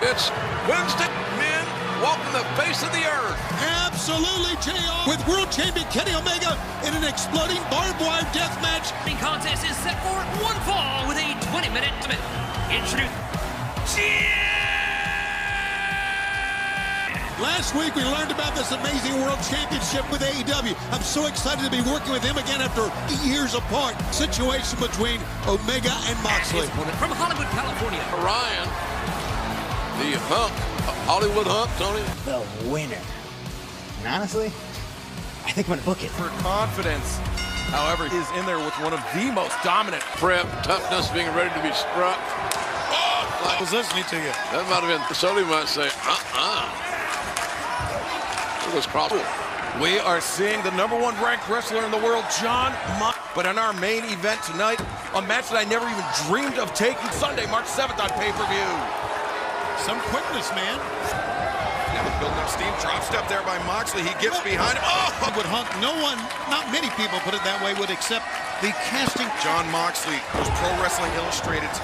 It's Wednesday. Men walking the face of the earth. Absolutely, JR. With world champion Kenny Omega in an exploding barbed wire death match. The contest is set for one fall with a 20-minute limit. Introduce. Last week we learned about this amazing world championship with AEW. I'm so excited to be working with him again after years apart. Situation between Omega and Moxley. From Hollywood, California. Ryan, the hump, Hollywood hump, Tony. The winner. And honestly, I think I'm gonna book it. For confidence, however, is in there with one of the most dominant. Prep, toughness, being ready to be struck. I was listening to you. That might have been, somebody might say, It was Crawford. We are seeing the #1 ranked wrestler in the world, John Moxley. But in our main event tonight, a match that I never even dreamed of taking, Sunday, March 7th on pay-per-view. Some quickness, man. Now building up steam, drop step there by Moxley. He gets behind him. Oh! Would hunt. No one, not many people put it that way, would accept the casting. John Moxley was Pro Wrestling Illustrated's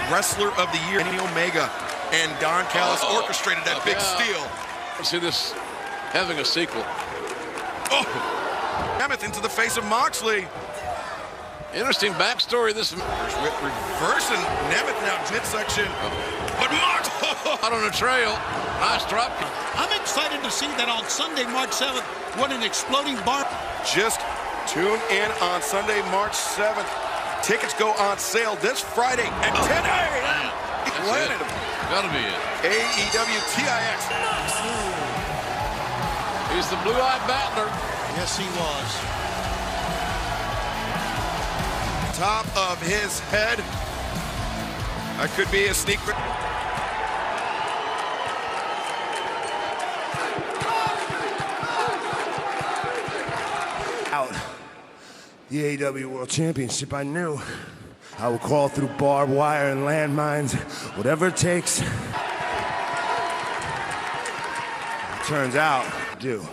Wrestler of the Year. Kenny Omega and Don Callis orchestrated that big steal. See this having a sequel. Oh! Nemeth into the face of Moxley. Interesting backstory. This reversing Nemeth now midsection. But Mox out on the trail. Nice drop. I'm excited to see that on Sunday, March 7th. What an exploding bar. Just tune in on Sunday, March 7th. Tickets go on sale this Friday at 10 a.m. Landed him. Gotta be it. AEW TIX. He's the blue-eyed battler. Yes, he was. Top of his head. That could be a sneak. Out the AEW World Championship, I knew I would crawl through barbed wire and landmines, whatever it takes. It turns out, I do.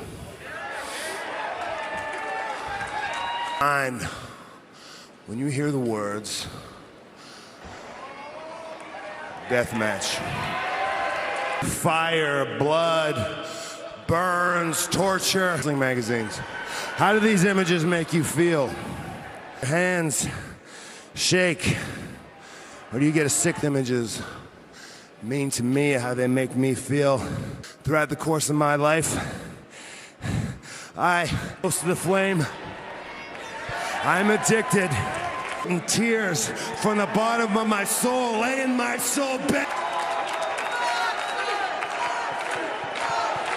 And when you hear the words, death match, fire, blood, burns, torture, wrestling magazines. How do these images make you feel? Hands shake, or do you get sick images mean to me, how they make me feel? Throughout the course of my life, I close to the flame. I'm addicted. In tears from the bottom of my soul, laying my soul back.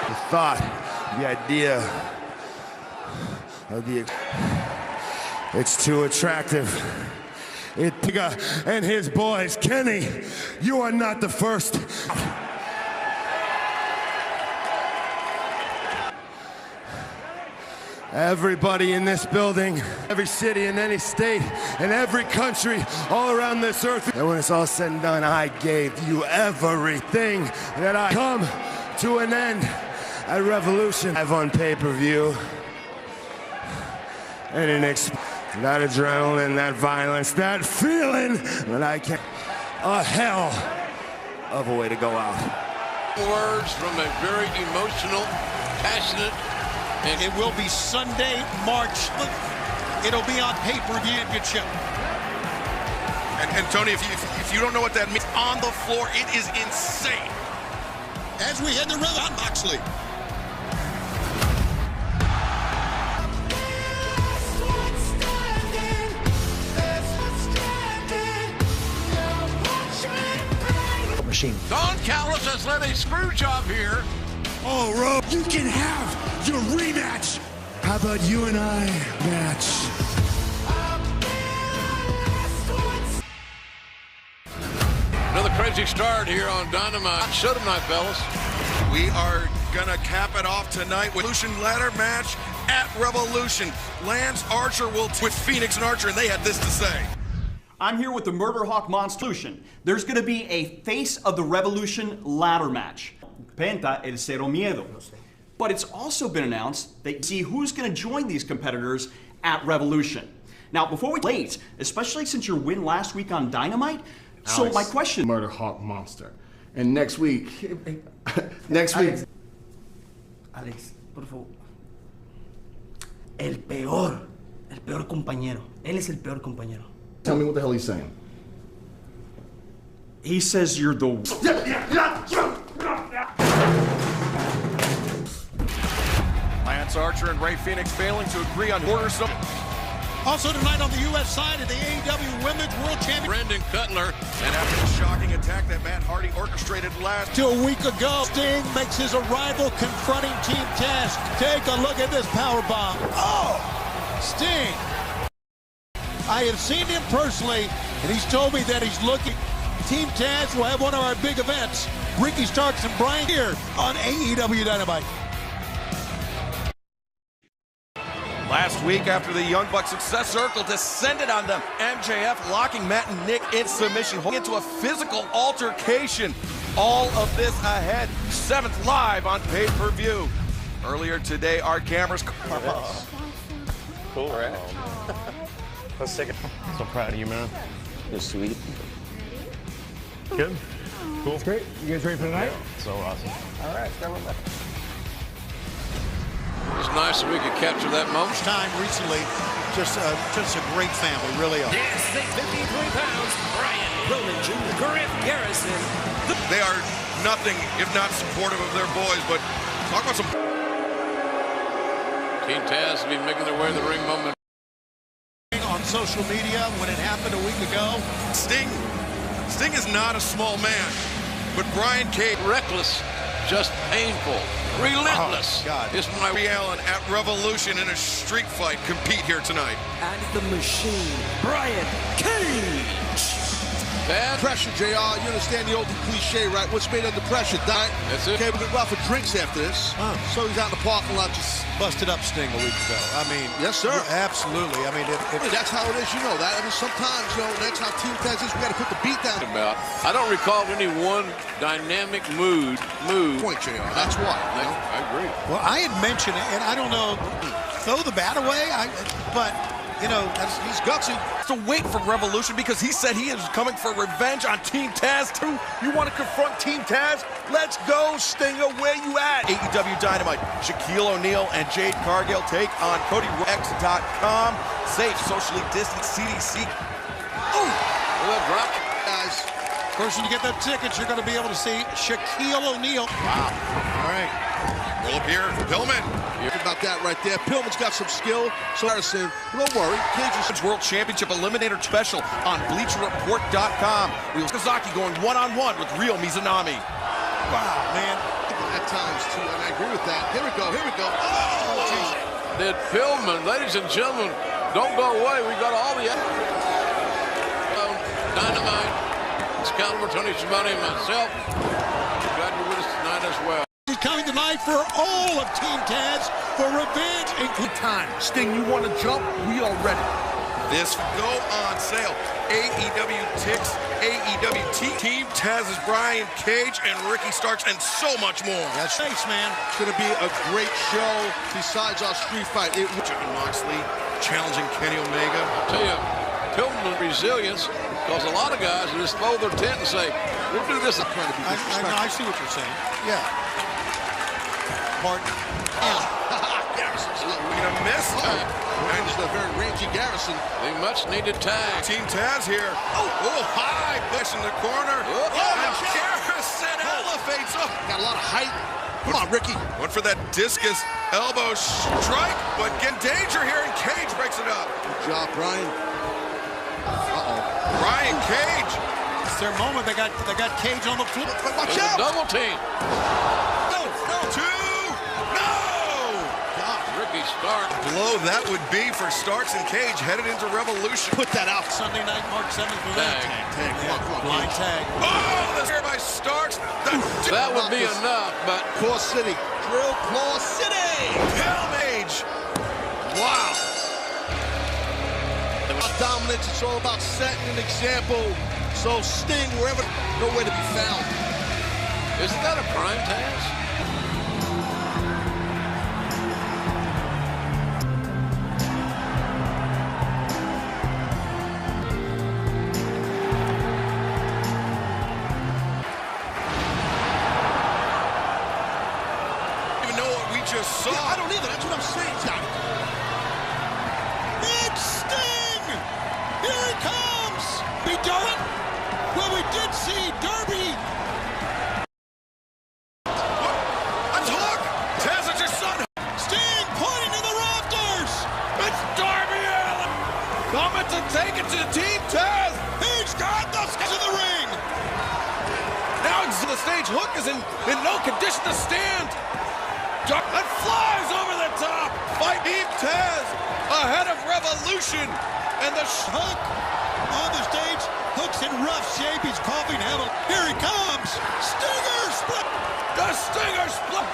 The thought, the idea of it's too attractive. And his boys, Kenny, you are not the first. Everybody in this building, every city in any state, in every country, all around this earth. And when it's all said and done, I gave you everything that I come to an end at Revolution. Live on pay-per-view. And that adrenaline, that violence, that feeling that I can't. A hell of a way to go out. Words from a very emotional, passionate. And it will be Sunday, March. It'll be on pay-per-view championship. And Tony, if you don't know what that means, on the floor, it is insane. As we head to Rev on Moxley. Machine. Don Callis has led a screw job here. Oh, Ro, you can have your rematch. How about you and I match? Another crazy start here on Dynamite. Shut 'em night, fellas. We are gonna cap it off tonight with Revolution ladder match at Revolution. Lance Archer will with Phoenix and Archer, and they had this to say. I'm here with the Murder Hawk Monster. There's going to be a Face of the Revolution ladder match. Penta el Cero Miedo. But it's also been announced that you see who's going to join these competitors at Revolution. Now, before we late, especially since your win last week on Dynamite, so my question... Murder Hawk Monster. And next week, Alex, por favor. El peor compañero. Él es el peor compañero. Tell me what the hell he's saying. He says you're the... Lance Archer and Ray Phoenix failing to agree on orders. Also tonight on the U.S. side of the AEW Women's World Championship. Brendan Cutler. And after the shocking attack that Matt Hardy orchestrated last To a week ago, Sting makes his arrival confronting Team Taz. Take a look at this powerbomb. Oh! Sting. I have seen him personally, and he's told me that he's looking. Team Taz will have one of our big events. Ricky Starks and Brian here on AEW Dynamite. last week after the Young Bucks Success Circle descended on them. MJF locking Matt and Nick in submission, into a physical altercation. All of this ahead. 7th live on pay-per-view. Earlier today, our cameras... Cool, right? Let's take it. So proud of you, man. You're sweet. Good. Cool. That's great. You guys ready for tonight? Yeah, so awesome. All right, start with that. It's nice that we could capture that moment. Time recently, just a great family, really are. Yes, 53 pounds, Brian Pillman Jr., Griff Garrison. They are nothing if not supportive of their boys, but talk about some... Team Taz will be making their way to the ring moment. On social media when it happened a week ago. Sting is not a small man, but Brian Cage... Reckless, just painful, relentless. Oh, God. Is my Allen at Revolution in a street fight compete here tonight. And the machine, Brian Cage. Bad pressure, JR. You understand the old cliche, right? What's made under pressure, diet? That's it. Okay, we're gonna go out for drinks after this. So he's out in the parking lot, just Busted up Sting a week ago. I mean, yes, sir. Yeah, absolutely. I mean, that's how it is. You know that. I mean, sometimes, you know, that's how Team Taz is. We got to put the beat down. About. I don't recall any one dynamic move. Point, JR. That's why. You know? I agree. well, I had mentioned it, and I don't know, throw the bat away. But you know, he's gutsy. To wait for Revolution because he said he is coming for revenge on Team Taz too. You want to confront Team Taz? Let's go, Stinger. Where you at? AEW Dynamite. Shaquille O'Neal and Jade Cargill take on CodyX.com. Safe, socially distant CDC. Ooh, well, drop. Guys, first when you get those tickets, you're going to be able to see Shaquille O'Neal. Wow. All right. Roll up here, Pillman. About that right there. Pillman's got some skill. So Harrison, don't worry. Cage's World Championship Eliminator Special on BleacherReport.com. Kazaki going one-on-one with Ryo Mizunami. Wow, man. At times, too, and I agree with that. Here we go. Oh! Did Pillman, ladies and gentlemen, don't go away. We got all the Dynamite. Excalibur, Tony Schiavone, and myself. Glad you're with us tonight as well. He's coming tonight for all of Team Taz for revenge and good time. Sting, you want to jump? We are ready. This go on sale. AEW Tix, AEW Team Taz's Brian Cage and Ricky Starks, and so much more. That's nice, man. It's going to be a great show besides our street fight. John Moxley challenging Kenny Omega. I'll tell you, Pillman resilience, because a lot of guys will just fold their tent and say, we'll do this. I see what you're saying. Yeah. Martin. Garrison's We're going to miss. And the very rangy Garrison. The much-needed tag. Team Taz here. Oh, high push in the corner. And Garrison elevates up. Got a lot of height. Come on, Ricky. Went for that discus elbow strike, but get danger here, and Cage breaks it up. Good job, Brian. Brian Cage. It's their moment. They got Cage on the floor. Watch out. Double team. Ricky Starks. Blow that would be for Starks and Cage headed into Revolution. Put that out Sunday night, March 7th for that tag. Come on. Blind tag. Oh, that's here by Starks. That would be enough, but Claw City. Drill Claw City. Pillmage. Wow. About dominance, it's all about setting an example. So Sting, wherever, nowhere to be found. Isn't that a prime Taz? just saw. Yeah, I don't either. That's what I'm saying, Johnny. It's Sting! Here he comes! Be Darby? Well, we did see Darby. Let's look! Taz, it's your son! Sting pointing to the rafters! It's Darby Allin! Coming to take it to the team, Taz! He's got the to the ring! Now the stage hook is in no condition to stand. That flies over the top. Fight Team Taz ahead of Revolution. And the Hook on the stage. Hook's in rough shape. He's coughing heavily. Here he comes. Stinger split. The Stinger split.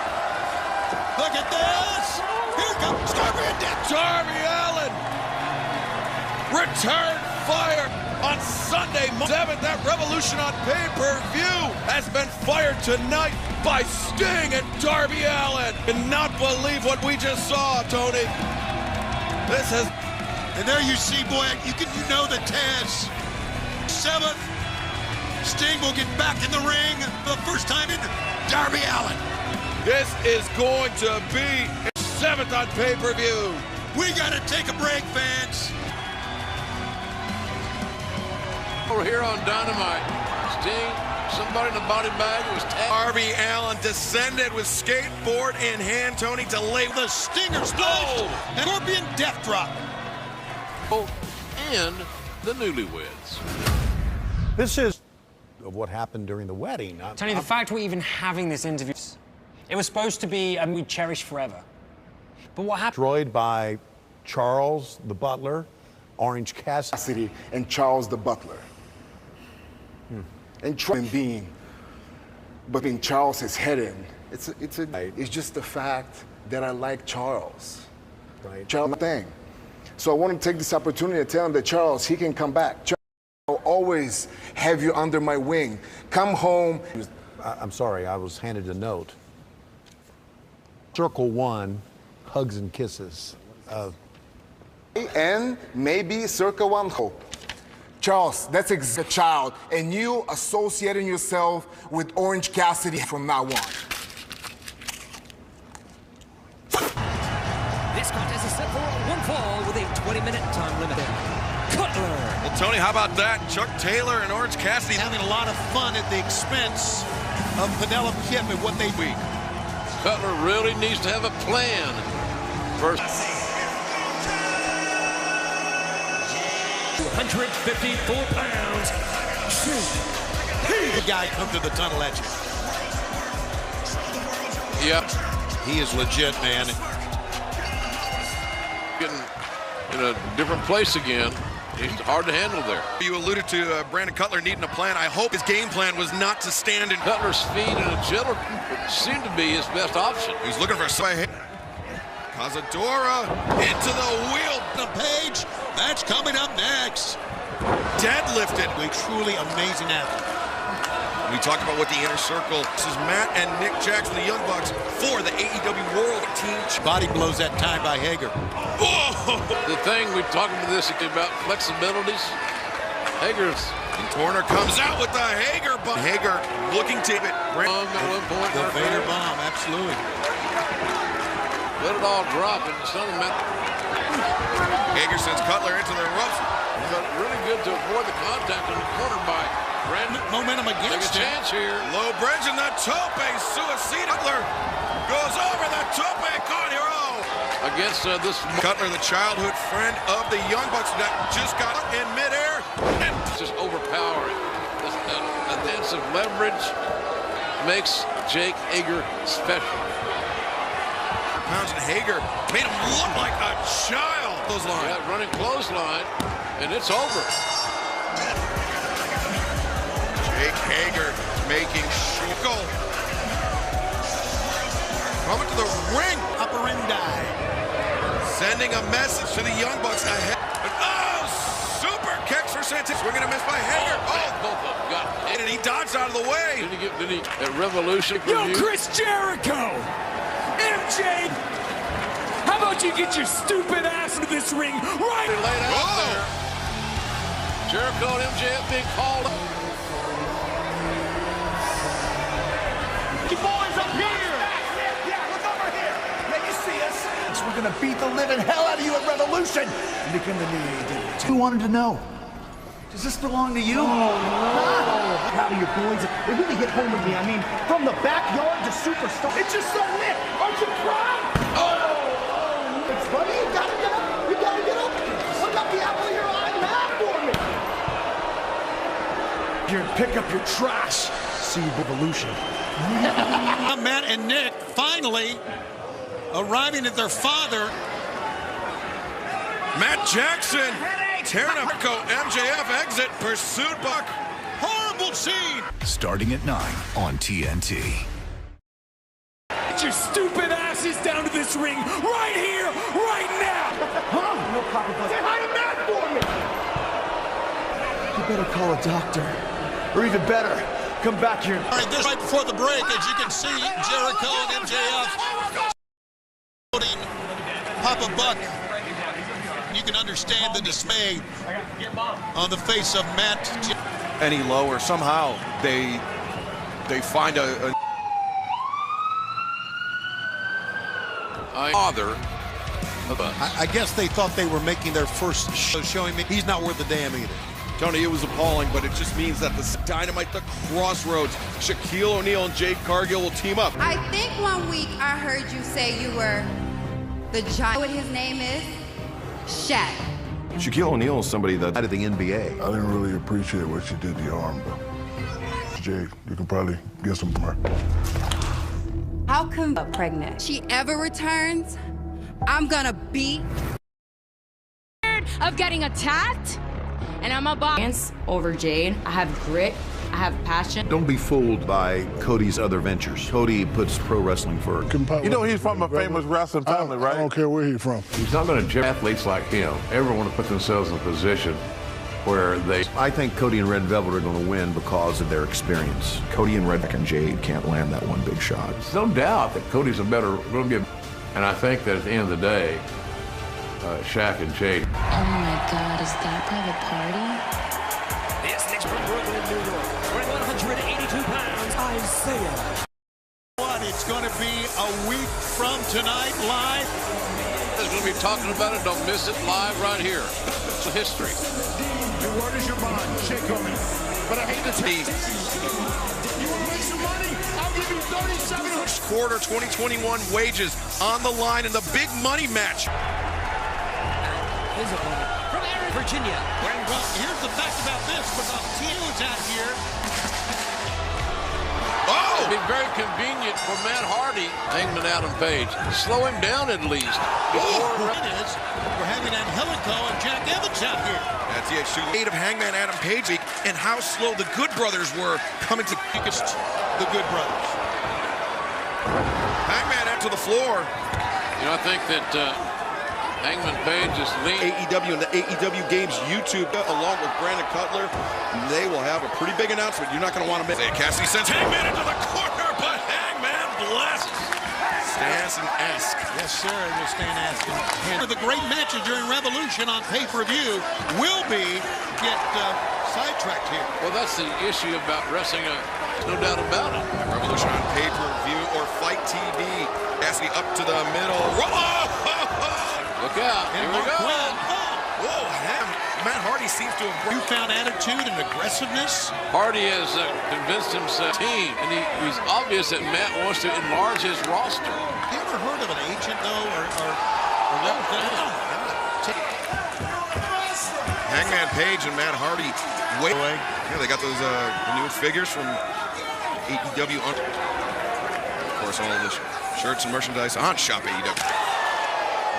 Look at this. Here comes Darby and Death. Darby Allin. Return fire on Sunday 7th. That Revolution on pay-per-view has been fired tonight by Sting and Darby Allin. Cannot believe what we just saw, Tony. This has... And there you see, boy, you know the Taz. 7th, Sting will get back in the ring for the first time in Darby Allin. This is going to be 7th on pay-per-view. We got to take a break, fans. Over here on Dynamite, Sting, somebody in the body bag, it was Taz. Darby Allin descended with skateboard in hand, Tony, to lay the Stinger splash and Scorpion death drop. And the newlyweds. This is of what happened during the wedding. Tony, the fact we're even having this interview, it was supposed to be a we cherish forever. But what happened? Destroyed by Charles the Butler, Orange Cassidy, and Charles the Butler. And being, but being Charles is headed. It's just the fact that I like Charles. Right. Charles thing. So I want to take this opportunity to tell him that Charles, he can come back. Charles, I'll always have you under my wing. Come home. I'm sorry, I was handed a note. Circle 1, hugs and kisses. And maybe circa 1 hope. Charles, that's a child, and you associating yourself with Orange Cassidy from now on. This contest is set for one fall with a 20-minute time limit. Cutler. Well, Tony, how about that? Chuck Taylor and Orange Cassidy having a lot of fun at the expense of Penelope Kip and what they do. Cutler really needs to have a plan. First. 254 pounds. Shoot. The guy come to the tunnel at you. Yep. He is legit, man. Getting in a different place again. He's hard to handle there. You alluded to Brandon Cutler needing a plan. I hope his game plan was not to stand in. Cutler's speed and agility seem to be his best option. He's looking for a sway. Cazadora into the wheel. The page, that's coming up next. Deadlifted. A truly amazing athlete. We talked about what the inner circle. This is Matt and Nick Jackson, the Young Bucks, for the AEW World Team. Body blows that time by Hager. Whoa! The thing we're talking to this about flexibilities. Hager's. And Corner comes out with the Hager bomb. Hager looking to it. The Vader bomb, absolutely. Let it all drop and something meant. Hager sends Cutler into the ropes. But really good to avoid the contact on the corner by Brandon. Momentum against him. Chance here. Low bridge and the tope suicide. Cutler goes over the tope con hero. Against this Cutler, the childhood friend of the Young Bucks that just got in midair. And just overpowering. This offensive leverage makes Jake Hager special. Pounds and Hager made him look like a child. Clothesline. Yeah, running clothesline, and it's over. Jake Hager making shuckle. Coming to the ring. Upper Indi. Sending a message to the Young Bucks ahead. Oh, super kicks for Santana. Swinging a miss by Hager. Both of them got hit. And he dodged out of the way. Did he at Revolution? Yo, Chris Jericho! MJ! How about you get your stupid ass into this ring right? They laid out there. Jericho and MJF being called up. You boys up here! Yeah, look over here. gonna beat the living hell out of you at Revolution and become the new AEW. Who wanted to know? Does this belong to you? Oh, no. Proud of your boys. They really hit home with me. I mean, from the backyard to superstar. It's just so lit. Aren't you proud? Oh. It's funny. You gotta get up. You gotta get up. Look up the apple of your eye. Matt for me. Here and pick up your trash. See you, Revolution. Matt and Nick finally arriving at their father. Matt Jackson tearing up MJF exit, pursued Buck. Horrible scene. Starting at 9 on TNT. Get your stupid asses down to this ring right here, right now. Huh? No proper buzz. Say hi to Matt for me. You better call a doctor. Or even better, come back here. All right, this right before the break, as you can see, Jericho and MJF putting Papa Buck. You can understand the dismay on the face of Matt. Any lower, somehow they find a father. I guess they thought they were making their first show, showing me he's not worth a damn either. Tony, it was appalling, but it just means that the Dynamite, the Crossroads, Shaquille O'Neal and Jade Cargill will team up. I think 1 week I heard you say you were the giant. What his name is? Shaq. Shaquille O'Neal is somebody that's out of the NBA. I didn't really appreciate what she did to your arm, but Jade, you can probably get some from her. How come pregnant? She ever returns, I'm gonna be of getting attacked, and I'm a boss over Jade. I have grit. I have passion. Don't be fooled by Cody's other ventures. Cody puts pro wrestling first. You know he's from a famous wrestling family, right? I don't care where he's from. He's not going to judge athletes like him. Everyone want to put themselves in a position where they... I think Cody and Red Velvet are going to win because of their experience. Cody and Red and Jade can't land that one big shot. There's no doubt that Cody's going to be and I think that at the end of the day, Shaq and Jade. Oh my God, is that private party? This next from Brooklyn, New York, weighing 182 pounds, Isaiah. It's going to be a week from tonight, live. There's going to be talking about it. Don't miss it live right here. It's a history. Your word is your bond. Shake on me. But I hate the team. You want to make some money? I'll give you $3,700. Quarter 2021 wages on the line in the big money match. His opponent from Aaron, Virginia. Well, here's the fact about this, because Tito's out here. Oh! It'd be very convenient for Matt Hardy, Hangman Adam Page. Slow him down at least. Before it is, we're having Angelico and Jack Evans out here. That's the aid of Hangman Adam Page and how slow the Good Brothers were coming to the Good Brothers. Hangman out to the floor. You know, I think that Hangman Page is leading AEW and the AEW Games YouTube, along with Brandon Cutler. They will have a pretty big announcement. You're not going to want to miss it. Cassidy sends Hangman into the corner, but Hangman blessed. Stanson-esque. Yes, sir, it was Stan-esque. And the great matches during Revolution on pay-per-view will be get sidetracked here. Well, that's the issue about wrestling. No doubt about it. Revolution on pay-per-view or Fight TV. Cassidy up to the middle. Look out. Here we go. Whoa, Matt Hardy seems to have newfound attitude and aggressiveness. Hardy has convinced himself team, and he's obvious that Matt wants to enlarge his roster. You ever heard of an agent, though, or Hangman Page and Matt Hardy. Wait. Yeah, they got those renewed figures from AEW. Of course, all of the shirts and merchandise on Shop AEW.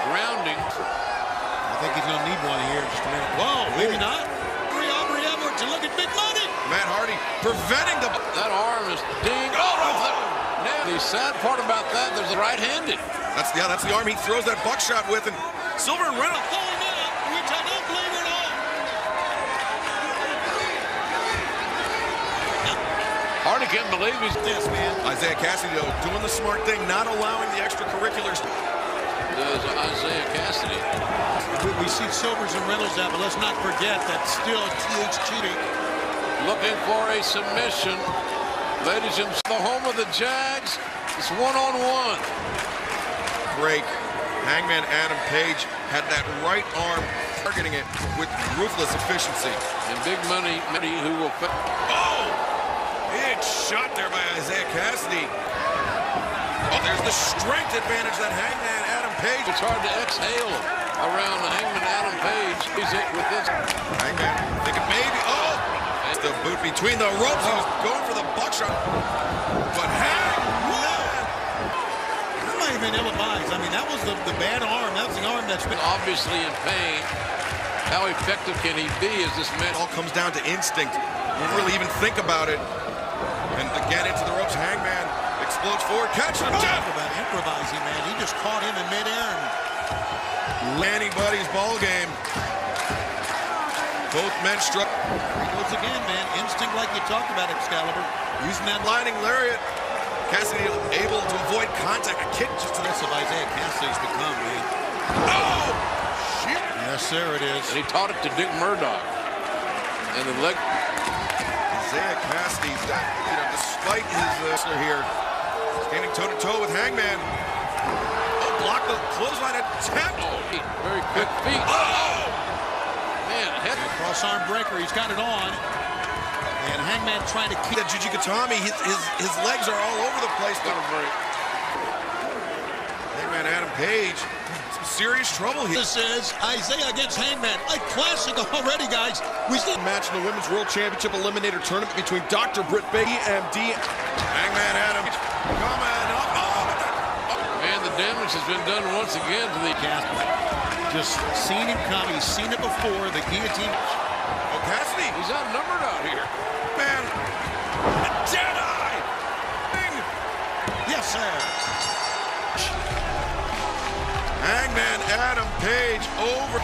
Grounding. I think he's going to need one here in just a minute. Whoa, maybe not. Aubrey Edwards, and look at big money. Matt Hardy preventing the... That arm is ding. Now, the sad part about that, there's a right-handed. That's the arm he throws that buckshot with, and Silver and Reynolds. Falling out, which I don't believe at all. Hardy can't believe he's this, man. Isaiah Cassidy, though, doing the smart thing, not allowing the extracurriculars. Does Isaiah Cassidy. We see Silvers and Reynolds out, but let's not forget that still THT. Looking for a submission. Ladies and gentlemen, the home of the Jags. It's one-on-one. Break. Hangman Adam Page had that right arm targeting it with ruthless efficiency. And big money who will... Oh! Big shot there by Isaiah Cassidy. Oh, there's the strength advantage that Hangman Adam Page. It's hard to exhale around Hangman Adam Page. He's it with this. Hangman thinking maybe, oh! It's the boot between the ropes. He was going for the buckshot. But Hangman! That might have been ill-advised. I mean, that was the bad arm. That was the arm that's been obviously in pain. How effective can he be as this man? All comes down to instinct. You don't really even think about it. And again into the ropes, Hangman explodes forward, catches him down. About improvising, man. He just caught him in midair and anybody's ball game. Both men struck. He goes again, man. Instinct like you talked about, Excalibur. Using that lining lariat. Cassidy able to avoid contact. A kick just to the rest of Isaiah Cassidy's become, man. Oh! Shit! Yes, there it is. And he taught it to Dick Murdoch. And the leg. Isaiah Cassidy, despite his wrestler here, standing toe-to-toe with Hangman. Oh, block the clothesline attempt. Oh, very quick feet. Oh! Man, head. Cross-arm breaker, he's got it on. And Hangman trying to keep that Jujikatami, his legs are all over the place. Got a break. Hangman Adam Page, some serious trouble here. This is Isaiah against Hangman. A classic already, guys. We see match in the Women's World Championship Eliminator Tournament between Dr. Britt Baker, EMD, Hangman Adam coming up. Man, the damage has been done once again to the Cassidy. Just seen him come. He's seen it before. The guillotine. Oh, Cassidy. He's outnumbered out here. Man. Jedi. Yes, sir. Hangman Adam Page over.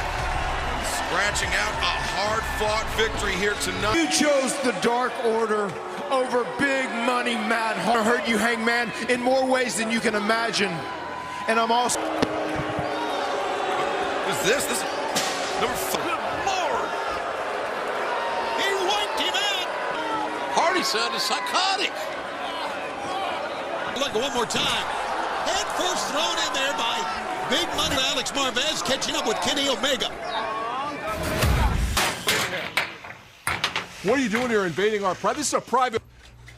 Scratching out a hard-fought victory here tonight. You chose the Dark Order over Big Money Matt Hart. I hurt you, Hangman, in more ways than you can imagine. And I'm also... What's this? This is number 4. Good Lord! He wiped him out! Hardy said is psychotic. Look, one more time. Head first thrown in there by Big Money Alex Marvez, catching up with Kenny Omega. What are you doing here invading our private? This is a private...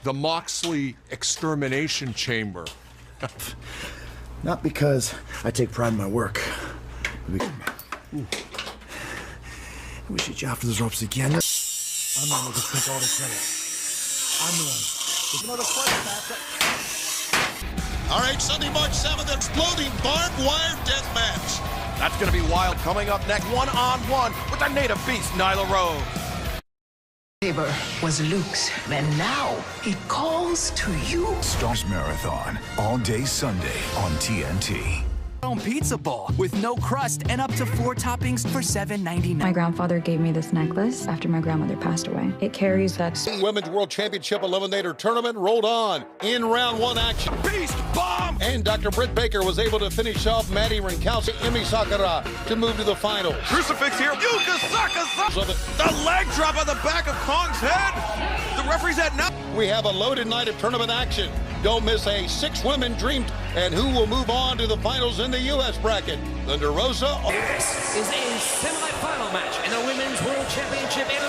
The Moxley Extermination Chamber. Not because I take pride in my work. We shoot you after those ropes again. I'm the one who took all the credit. I'm the one. There's another fight. All right, Sunday, March 7th, exploding barbed wire death match. That's going to be wild. Coming up next, one-on-one with the native beast, Nyla Rose. Saber was Luke's, and now he calls to you. Stars Marathon, all day Sunday on TNT. Pizza ball with no crust and up to 4 toppings for $7.99. My grandfather gave me this necklace after my grandmother passed away. It carries that. Women's World Championship Eliminator Tournament rolled on in round 1 action. Beast bomb! And Dr. Britt Baker was able to finish off Maddie Rinkowski, Emi Sakura to move to the finals. Crucifix here. Yuka Sakazaki. The leg drop on the back of Kong's head. The referee's at now. We have a loaded night of tournament action. Don't miss a 6-women dream. And who will move on to the finals in the U.S. bracket? Thunder Rosa. This is a semi-final match in the Women's World Championship. And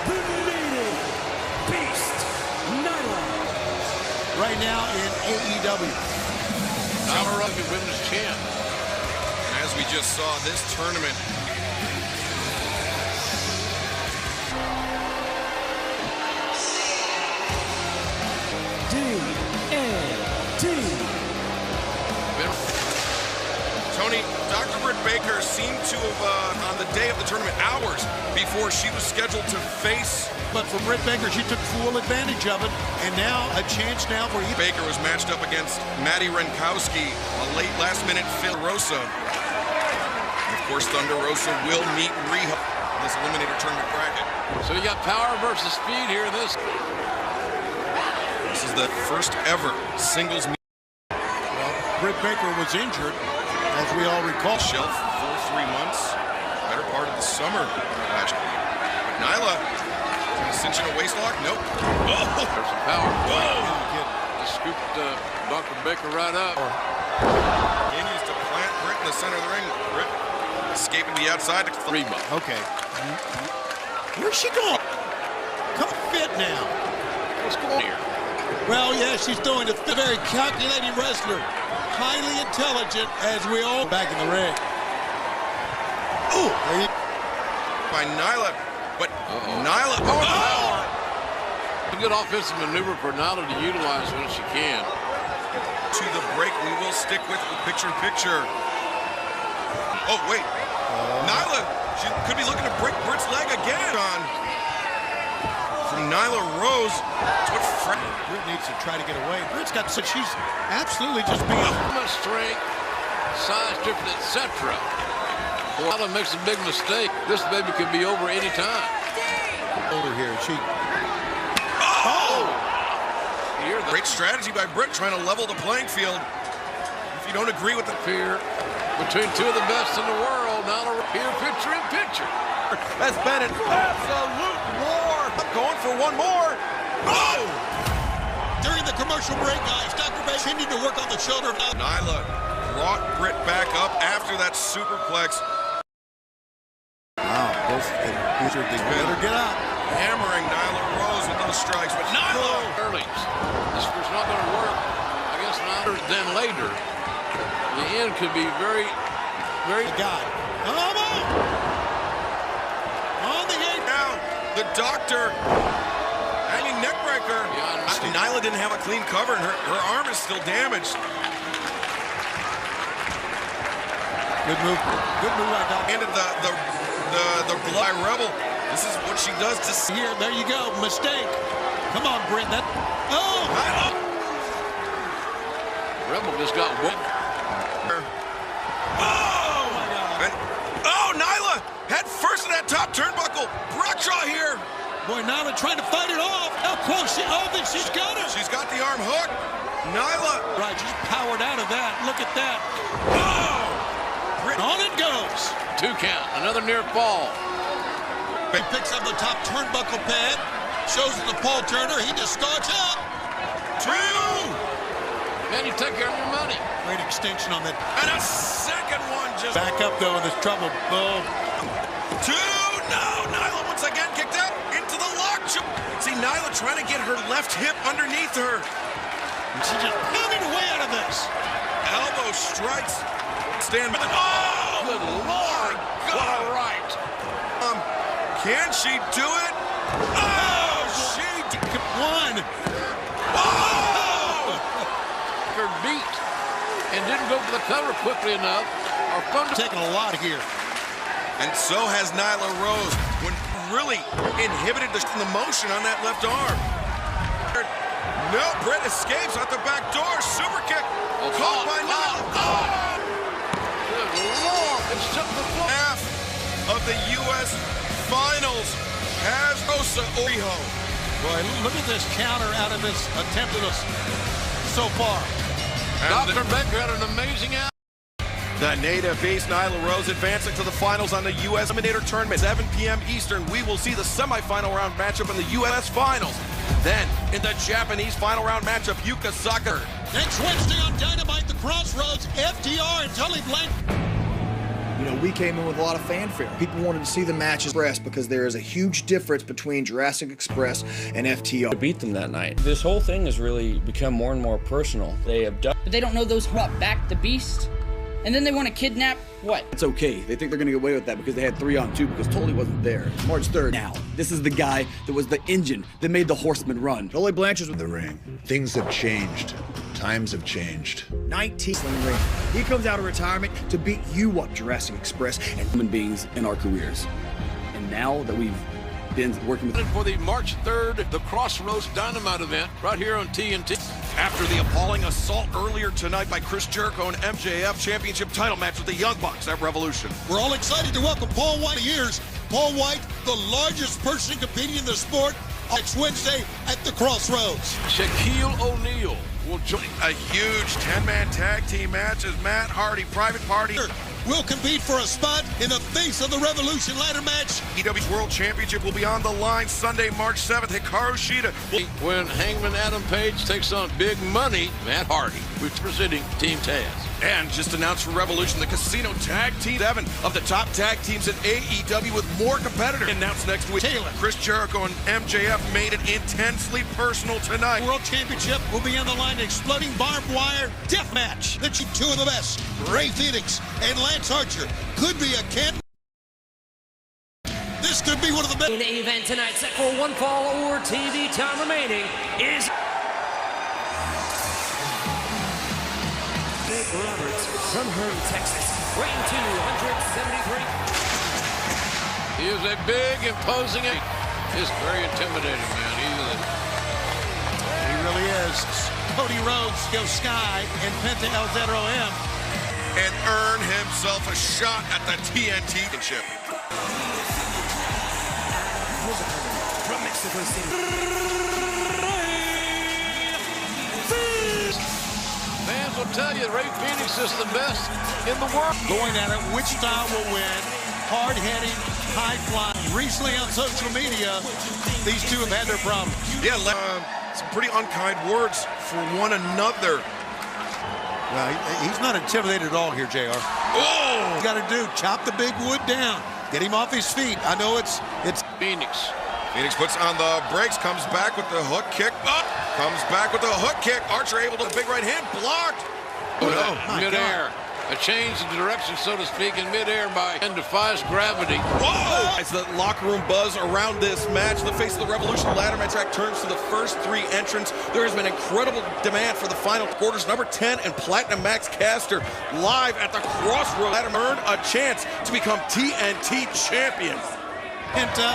the native beast, Nyla. Right now in AEW. Nyla Rose, women's champ. As we just saw, this tournament. Tony, Dr. Britt Baker seemed to have, on the day of the tournament, hours before she was scheduled to face. But for Britt Baker, she took full advantage of it, and now a chance now for Baker was matched up against Maddie Rinkowski, a late last-minute Phil Rosa. Of course, Thunder Rosa will meet Riho in this Eliminator Tournament bracket. So you got power versus speed here in this. This is the first ever singles meet. Well, Britt Baker was injured, as we all recall. Shelf for 3 months, better part of the summer last year. But Nyla, cinching a waist lock? Nope. Oh, there's some power. Whoa! Just scooped Dr. Baker right up. Continues to plant Britt in the center of the ring. Britt escaping the outside. Reba. Okay. Where's she going? Come fit now. What's going on here? Well, yeah, she's doing a very calculating wrestler. Highly intelligent, as we all back in the ring. Ooh, there you by Nyla, but Nyla. Oh! A good offensive maneuver for Nyla to utilize when she can. To the break, we will stick with picture-in-picture. Oh, wait. Nyla, she could be looking to break Britt's leg again. From Nyla Rose to what Britt needs to try to get away. Britt's got such, she's absolutely just being strength, size different, etc. Nyla makes a big mistake. This baby could be over any time. Over here, she. Great strategy by Britt trying to level the playing field. If you don't agree with the fear between two of the best in the world, Nyla here picture in picture. That's been an absolute war. I'm going for one more. Oh! During the commercial break, guys, Dr. Baker continued to work on the shoulder. Nyla brought Britt back up after that superplex. Wow, these are the better get out. Hammering Nyla Rose with those strikes, but Nyla! This was not going to work against Nyla. Then later, the end could be very, very God. Come on! On the gate. Now, the doctor. Hanging neck breaker. Nyla didn't have a clean cover, and her arm is still damaged. Good move. Good move right now. Handed the Bly Rebel. This is what she does to see. Here, there you go. Mistake. Come on, Britt. That. Oh! Rebel just got whooped. Oh! My God. Oh, Nyla! Head first in that top turnbuckle. Bradshaw here. Boy, Nyla trying to fight it off. How close she? Oh, then she's got her. She's got the arm hook. Nyla. Right, she's powered out of that. Look at that. Oh! On it goes. 2 count. Another near fall. He picks up the top turnbuckle pad. Shows it to Paul Turner. He just starts up. 2. Man, you take care of your money. Great extension on that. And a second one just. Back up, though, in this trouble. Boom. 2. No, Nyla once again kicked out into the lock. See, Nyla trying to get her left hip underneath her. And she's just pounding away out of this. Elbow strikes. Stand by. Oh, good Lord. What a right. Can she do it? Oh, she won. Oh! Her beat and didn't go for the cover quickly enough. Our fun taking a lot here. And so has Nyla Rose when really inhibited the motion on that left arm. No, Britt escapes out the back door. Super kick. Caught by Nyla. Oh! Good Lord. It's took the floor. Half of the U.S. Finals has Rosa Oriho. Boy, look at this counter out of this attempt at us so far. Dr. Baker had an amazing out. The native-based Nyla Rose advancing to the finals on the U.S. Eliminator Tournament. 7 p.m. Eastern, we will see the semifinal round matchup in the U.S. Finals. Then, in the Japanese final round matchup, Yuka Sakura. Next Wednesday on Dynamite, the Crossroads, FTR and Tully Blank. You know, we came in with a lot of fanfare. People wanted to see the matches express because there is a huge difference between Jurassic Express and FTR. To beat them that night. This whole thing has really become more and more personal. They have done. But they don't know those who brought back the Beast. And then they want to kidnap what? It's okay. They think they're going to get away with that because they had 3-on-2 because Tully wasn't there. March 3rd. Now, this is the guy that was the engine that made the Horsemen run. Tully Blanchard's with the ring. Things have changed. Times have changed. 19 ring. He comes out of retirement to beat you up, Jurassic Express, and human beings in our careers. And now that we've been working with for the March 3rd, the Crossroads Dynamite event right here on TNT. After the appalling assault earlier tonight by Chris Jericho and MJF championship title match with the Young Bucks at Revolution. We're all excited to welcome Paul White years. Paul White, the largest person competing in the sport, next Wednesday at the Crossroads. Shaquille O'Neal will join a huge 10-man tag team match as Matt Hardy, Private Party, will compete for a spot in the Face of the Revolution ladder match. AEW's World Championship will be on the line Sunday, March 7th. Hikaru Shida when Hangman Adam Page takes on Big Money Matt Hardy, which is presenting Team Taz. And just announced for Revolution, the Casino Tag Team, 7 of the top tag teams in AEW with more competitors. Announced next week. Taylor, Chris Jericho and MJF made it intensely personal tonight. World Championship will be on the line. Exploding barbed wire death match. That's you two of the best. Ray Phoenix and Lance Archer could be a can. This could be one of the best. In the event tonight, set for one fall or TV time remaining is Jake Roberts from Hearn, Texas, weighing 273. He is a big, imposing. He's very intimidating, man. He really is. Cody Rhodes goes Sky and Penta El Zero M. And earn himself a shot at the TNT championship. From Mexico City. Fans will tell you Ray Phoenix is the best in the world. Going at it, which style will win? Hard-heading, high-flying. Recently on social media, these two have had their problems. Yeah, some pretty unkind words for one another. Well, he's not intimidated at all here, JR. Oh! You got to do, chop the big wood down. Get him off his feet. I know it's Phoenix. Phoenix puts on the brakes, comes back with the hook kick. Comes back with the hook kick. Archer able to big right hand, blocked. Oh, no. Midair. A change of direction, so to speak, in midair and defies gravity. Whoa! As the locker room buzz around this match, the Face of the Revolution ladder match track turns to the first 3 entrants. There has been incredible demand for the final quarters. Number 10 and Platinum Max Caster live at the Crossroads. Earn a chance to become TNT champions. Penta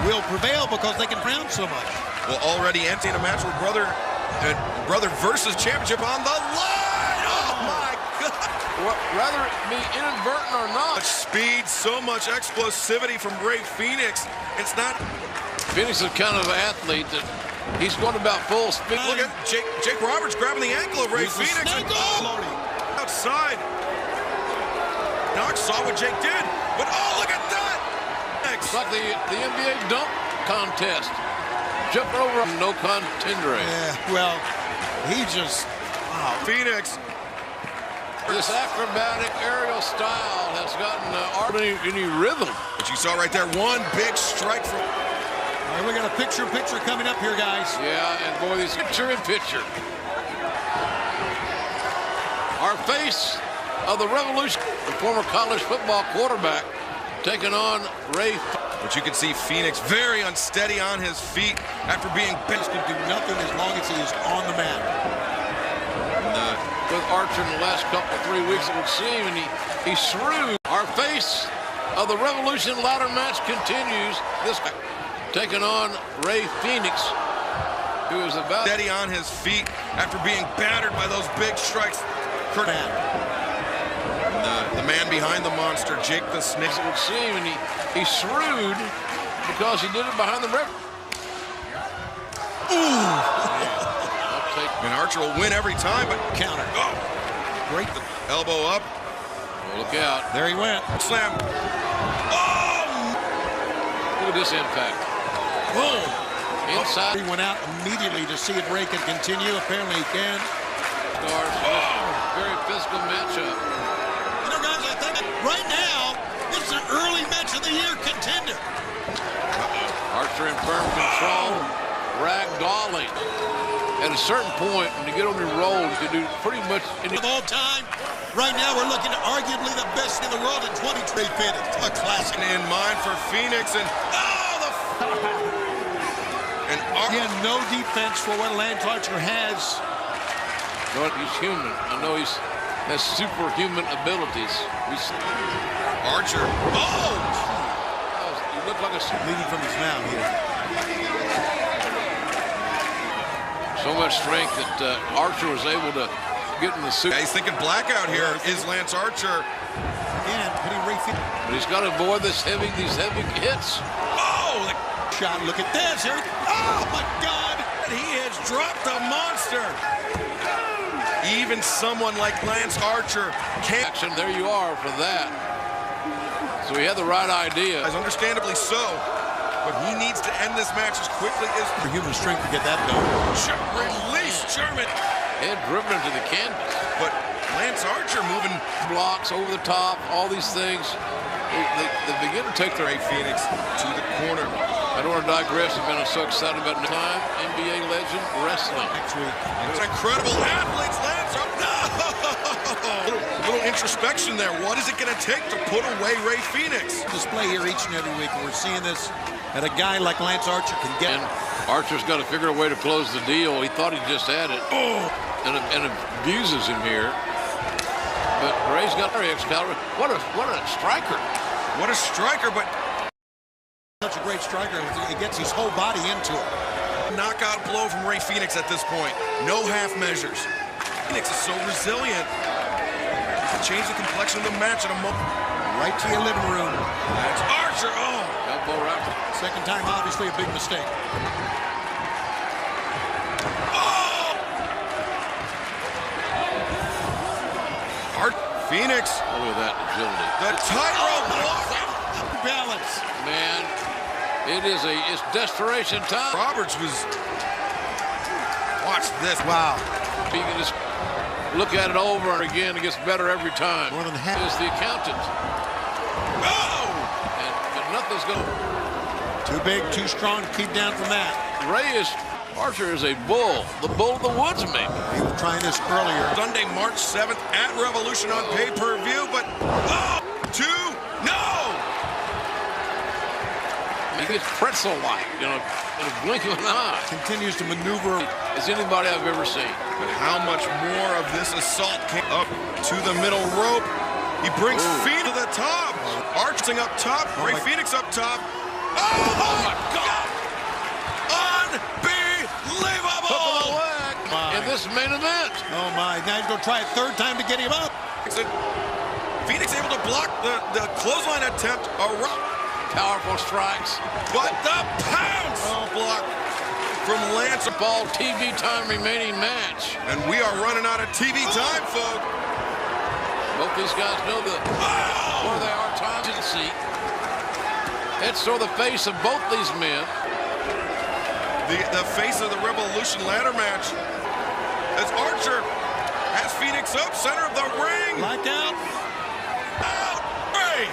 will prevail because they can crown so much. Well, already emptying a match with brother versus championship on the line. Oh my God! Well, rather it be inadvertent or not. Much speed, so much explosivity from Ray Phoenix. It's not. Phoenix is kind of an athlete that he's going about full speed. Look at Jake Roberts grabbing the ankle of Ray Phoenix. And outside. Knox saw what Jake did, but oh, look at that! It's like the NBA dunk contest. Jump over, no contender. Yeah, well, he just, wow. Phoenix. This acrobatic aerial style has gotten any rhythm. But you saw right there, one big strike from. All right, we got a picture coming up here, guys. Yeah, and boy, this picture. Our Face of the Revolution, the former college football quarterback, taking on Ray. But you can see Phoenix very unsteady on his feet after being benched. Can do nothing as long as he is on the mat. With Archer in the last couple 3 weeks, it would seem, and he's shrewd. Our Face of the Revolution ladder match continues. This guy taking on Ray Phoenix, who is about steady on his feet after being battered by those big strikes. The man behind the monster, Jake the Snake. It would seem, and he's shrewd because he did it behind the river. And Archer will win every time, but counter. Oh, great elbow up. Oh, look out! There he went. Slam. Oh! Look at this impact. Boom! Inside. He went out immediately to see if Ray can continue. Apparently he can. Very physical matchup. You know, guys, I think right now it's an early match of the year contender. Archer in firm control, ragdolling. At a certain point, when you get on your roll, you can do pretty much any of all time. Right now, we're looking at arguably the best in the world in 23 Phoenix. A classic in mind for Phoenix, and again, no defense for what Lance Archer has. But he's human. I know he has superhuman abilities. Archer. Oh! He looked like a bleeding from his mouth here. So much strength that Archer was able to get in the suit. Yeah, he's thinking blackout here. Is Lance Archer? Again, putting Ray Phoenix. But he's got to avoid these heavy hits. Oh! Shot. Look at this. Here. Oh my God! He has dropped a monster. Even someone like Lance Archer can't. There you are for that. So he had the right idea. Understandably so. But he needs to end this match as quickly as... For human strength to get that done. Release German. Head driven into the canvas. But Lance Archer moving blocks over the top, all these things. They begin to take their Rey Fenix to the corner. I don't want to digress. I've been so excited about the time. NBA legend wrestling. Next week. It's incredible athletes. Lance Archer. No! Little introspection there. What is it going to take to put away Rey Fenix? Display here each and every week, and we're seeing this that a guy like Lance Archer can get. And Archer's got to figure a way to close the deal. He thought he just had it. And abuses him here. But Ray's got Excalibur. What a striker. What a striker, but such a great striker. He gets his whole body into it. Knockout blow from Rey Fenix at this point. No half measures. Fenix is so resilient. He can change the complexion of the match in a moment. Right to your living room. That's Archer. Oh. Elbow right. Second time, obviously a big mistake. Phoenix. Oh, look at that agility. The tightrope block. Balance. Man, it's desperation time. Roberts was. Watch this. Wow. You can just look at it over and again. It gets better every time. More than half. It's the accountant. Oh! And nothing's going. Too big, too strong to keep down from that. Archer is a bull, the bull of the woods, maybe. He was trying this earlier. Sunday, March 7th at Revolution on pay-per-view, but no! He gets pretzel-like, in a blink of an eye. Continues to maneuver as anybody I've ever seen. But how much more of this assault came up to the middle rope? He brings Fenix to the top. Arching up top, Rey Fenix up top. Oh my God! Unbelievable! In this main event. Oh my! Now he's going to try a third time to get him up. Phoenix able to block the clothesline attempt. Powerful strikes. But the pounce block from Lance. Ball TV time remaining match. And we are running out of TV time, folks. Both these guys know where they are. Time to the seat. It's sort of the face of both these men. The face of the Revolution ladder match. As Archer has Phoenix up, center of the ring. Like out. Rey.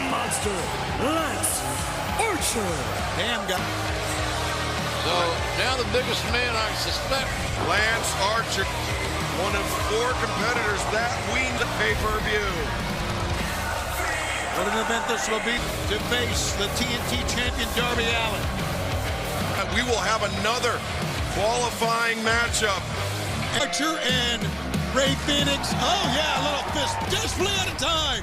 Monster Lance Archer. Damn guy. So now the biggest man I suspect. Lance Archer, one of 4 competitors that wins the pay-per-view. What an event this will be to face the TNT champion Darby Allin. We will have another qualifying matchup. Archer and Rey Fenix. Oh yeah, a little fist desperately out of time.